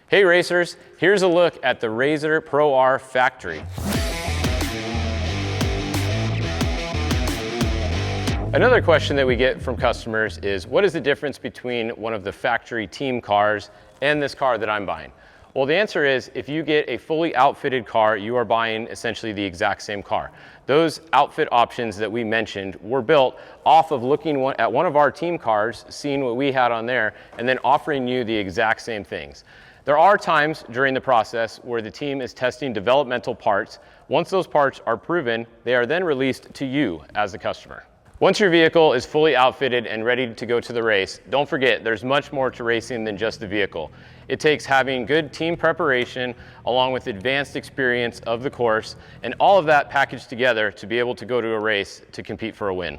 Hey racers, here's a look at the RZR Pro R Factory. Another question that we get from customers is, what is the difference between one of the factory team cars and this car that I'm buying? Well, the answer is, if you get a fully outfitted car, you are buying essentially the exact same car. Those outfit options that we mentioned were built off of looking at one of our team cars, seeing what we had on there, and then offering you the exact same things. There are times during the process where the team is testing developmental parts. Once those parts are proven, they are then released to you as the customer. Once your vehicle is fully outfitted and ready to go to the race, don't forget there's much more to racing than just the vehicle. It takes having good team preparation along with advanced experience of the course and all of that packaged together to be able to go to a race to compete for a win.